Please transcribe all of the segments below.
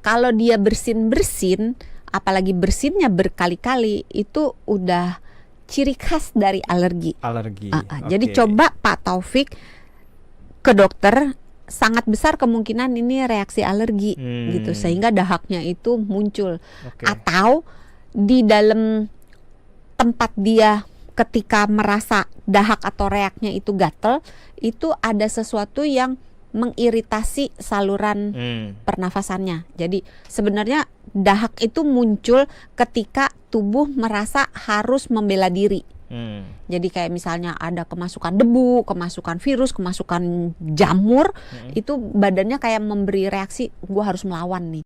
kalau dia bersin-bersin, apalagi bersinnya berkali-kali, itu udah ciri khas dari alergi. Jadi coba Pak Taufik ke dokter, sangat besar kemungkinan ini reaksi alergi gitu, sehingga dahaknya itu muncul. Atau di dalam tempat dia ketika merasa dahak atau reaknya itu gatel, itu ada sesuatu yang mengiritasi saluran pernafasannya. Jadi sebenarnya dahak itu muncul ketika tubuh merasa harus membela diri. Jadi kayak misalnya ada kemasukan debu, kemasukan virus, kemasukan jamur, itu badannya kayak memberi reaksi, gue harus melawan nih.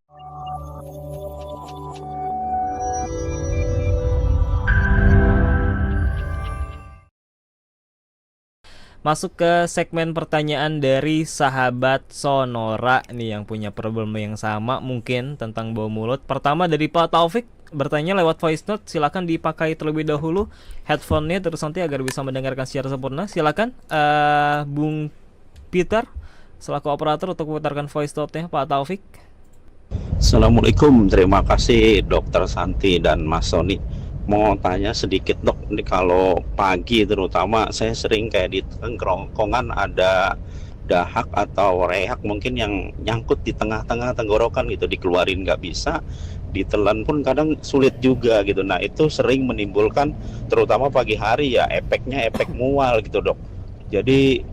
Masuk ke segmen pertanyaan dari sahabat Sonora nih yang punya problem yang sama mungkin tentang bau mulut. Pertama dari Pak Taufik, bertanya lewat voice note, silakan dipakai terlebih dahulu headphone-nya terus nanti agar bisa mendengarkan secara sempurna. Silakan Bung Peter selaku operator untuk memutarkan voice note-nya Pak Taufik. Assalamualaikum, terima kasih Dokter Santi dan Mas Sony. Mau tanya sedikit dok, ini kalau pagi terutama saya sering kayak di kerongkongan ada dahak atau reak mungkin yang nyangkut di tengah-tengah tenggorokan gitu, dikeluarin nggak bisa, ditelan pun kadang sulit juga gitu. Nah itu sering menimbulkan terutama pagi hari ya efeknya efek mual gitu dok. Jadi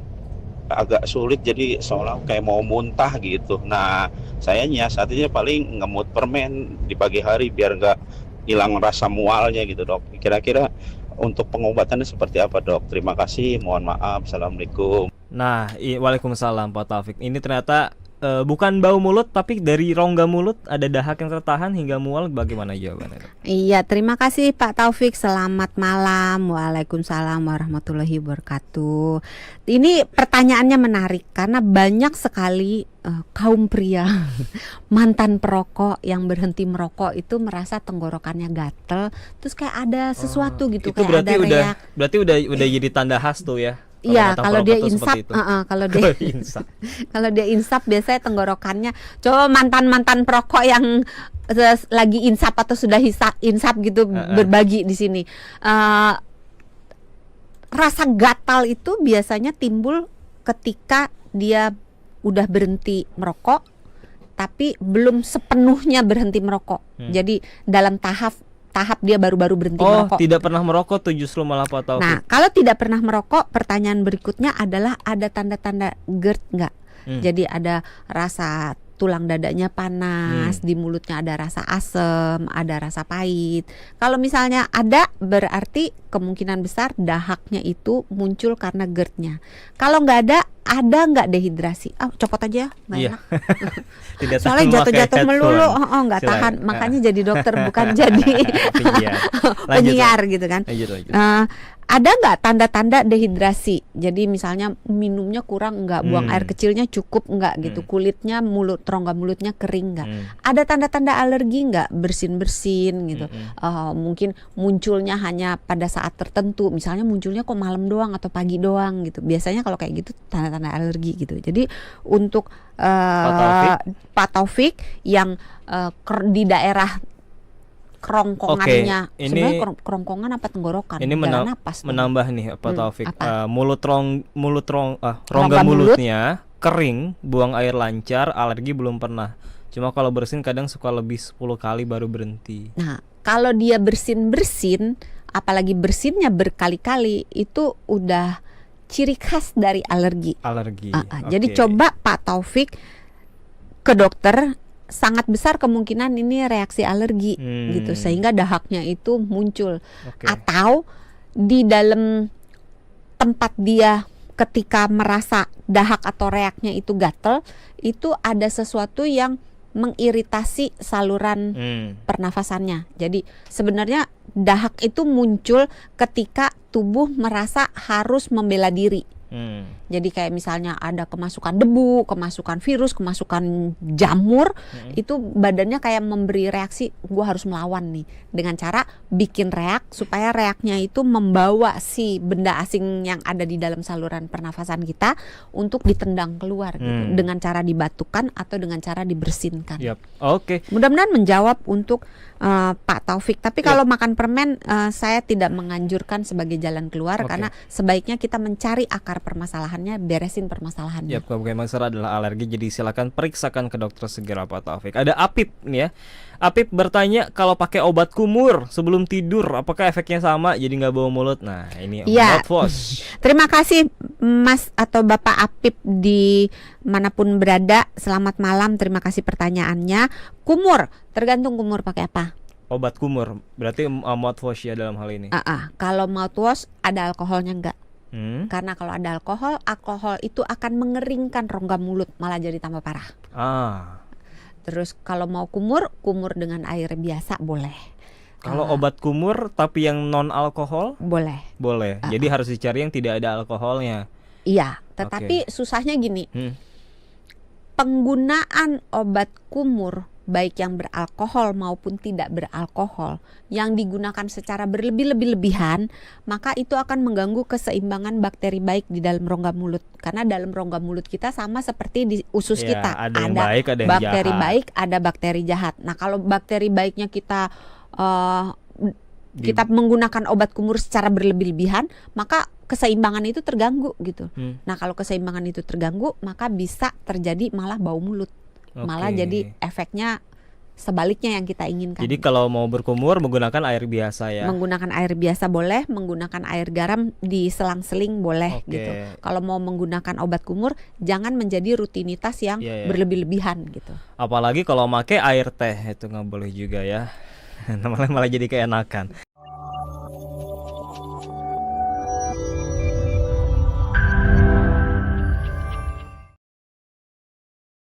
agak sulit, jadi seolah kayak mau muntah gitu. Nah saya nyiasatinya paling ngemut permen di pagi hari biar nggak hilang rasa mualnya gitu dok. Kira-kira untuk pengobatannya seperti apa dok? Terima kasih, mohon maaf, assalamualaikum. Nah, waalaikumsalam Pak Taufik. Ini ternyata bukan bau mulut tapi dari rongga mulut ada dahak yang tertahan hingga mual. Bagaimana jawabannya dok? Iya, terima kasih Pak Taufik. Selamat malam. Waalaikumsalam warahmatullahi wabarakatuh. Ini pertanyaannya menarik karena banyak sekali kaum pria mantan perokok yang berhenti merokok itu merasa tenggorokannya gatel, terus kayak ada sesuatu gitu, itu kayak ada reak. Berarti udah jadi tanda khas tuh ya. Iya, kalau dia insap, kalau dia insap biasanya tenggorokannya. Coba mantan perokok yang lagi insap atau sudah insap gitu berbagi di sini. Rasa gatal itu biasanya timbul ketika dia udah berhenti merokok, tapi belum sepenuhnya berhenti merokok. Jadi dalam tahap dia baru-baru berhenti merokok. Tidak pernah merokok tuh justru malah Pak Taufik. Nah, kalau tidak pernah merokok, pertanyaan berikutnya adalah ada tanda-tanda GERD nggak? Jadi ada rasa tulang dadanya panas, di mulutnya ada rasa asam, ada rasa pahit. Kalau misalnya ada, berarti kemungkinan besar dahaknya itu muncul karena GERD-nya. Kalau nggak ada nggak dehidrasi? Copot aja, nggak enak. Soalnya jatuh-jatuh melulu, nggak tahan. Makanya jadi dokter bukan jadi penyiar gitu kan. Ada nggak tanda-tanda dehidrasi? Jadi misalnya minumnya kurang nggak, buang air kecilnya cukup nggak gitu, kulitnya rongga mulutnya kering nggak? Ada tanda-tanda alergi nggak? Bersin-bersin gitu. Mungkin munculnya hanya pada saat tertentu, misalnya munculnya kok malam doang atau pagi doang gitu. Biasanya kalau kayak gitu tanda-tanda alergi gitu. Jadi untuk Pak Taufik yang di daerah kerongkongannya, sebenarnya kerongkongan apa tenggorokan? Ini menambah nih Pak Taufik, rongga mulutnya kering, buang air lancar, alergi belum pernah. Cuma kalau bersin kadang suka lebih 10 kali baru berhenti. Nah, kalau dia bersin-bersin, apalagi bersinnya berkali-kali, itu udah ciri khas dari alergi. Jadi coba Pak Taufik ke dokter, sangat besar kemungkinan ini reaksi alergi gitu, sehingga dahaknya itu muncul. Atau di dalam tempat dia ketika merasa dahak atau reaknya itu gatel, itu ada sesuatu yang mengiritasi saluran pernafasannya. Jadi sebenarnya dahak itu muncul ketika tubuh merasa harus membela diri. Jadi kayak misalnya ada kemasukan debu, kemasukan virus, kemasukan jamur, itu badannya kayak memberi reaksi, gue harus melawan nih, dengan cara bikin reak supaya reaknya itu membawa si benda asing yang ada di dalam saluran pernafasan kita untuk ditendang keluar gitu, dengan cara dibatukan atau dengan cara dibersinkan. Oke. Mudah-mudahan menjawab untuk Pak Taufik. Tapi kalau makan permen saya tidak menganjurkan sebagai jalan keluar, karena sebaiknya kita mencari akar permasalahannya, beresin permasalahannya. Kalau masalah adalah alergi, jadi silakan periksakan ke dokter segera Pak Taufik. Ada Apip nih ya. Apip bertanya, kalau pakai obat kumur sebelum tidur, apakah efeknya sama? Jadi nggak bau mulut. Nah, ini mouthwash. Terima kasih Mas atau Bapak Apip di manapun berada. Selamat malam. Terima kasih pertanyaannya. Kumur, tergantung kumur pakai apa. Obat kumur, berarti mouthwash ya dalam hal ini. Kalau mouthwash ada alkoholnya enggak? Karena kalau ada alkohol itu akan mengeringkan rongga mulut, malah jadi tambah parah. Terus kalau mau kumur dengan air biasa boleh. Kalau obat kumur tapi yang non alkohol? Boleh. Jadi harus dicari yang tidak ada alkoholnya. Iya, tetapi susahnya gini. Penggunaan obat kumur baik yang beralkohol maupun tidak beralkohol yang digunakan secara berlebihan, maka itu akan mengganggu keseimbangan bakteri baik di dalam rongga mulut. Karena dalam rongga mulut kita sama seperti di usus kita, ada yang baik, ada yang bakteri jahat. baik, ada bakteri jahat. Nah, kalau bakteri baiknya kita menggunakan obat kumur secara berlebihan, maka keseimbangan itu terganggu gitu. Nah, kalau keseimbangan itu terganggu, maka bisa terjadi malah bau mulut. Malah jadi efeknya sebaliknya yang kita inginkan. Jadi kalau mau berkumur menggunakan air biasa ya. Menggunakan air biasa boleh, menggunakan air garam diselang-seling boleh gitu. Kalau mau menggunakan obat kumur jangan menjadi rutinitas yang berlebih-lebihan gitu. Apalagi kalau pakai air teh itu nggak boleh juga ya. Malah jadi keenakan.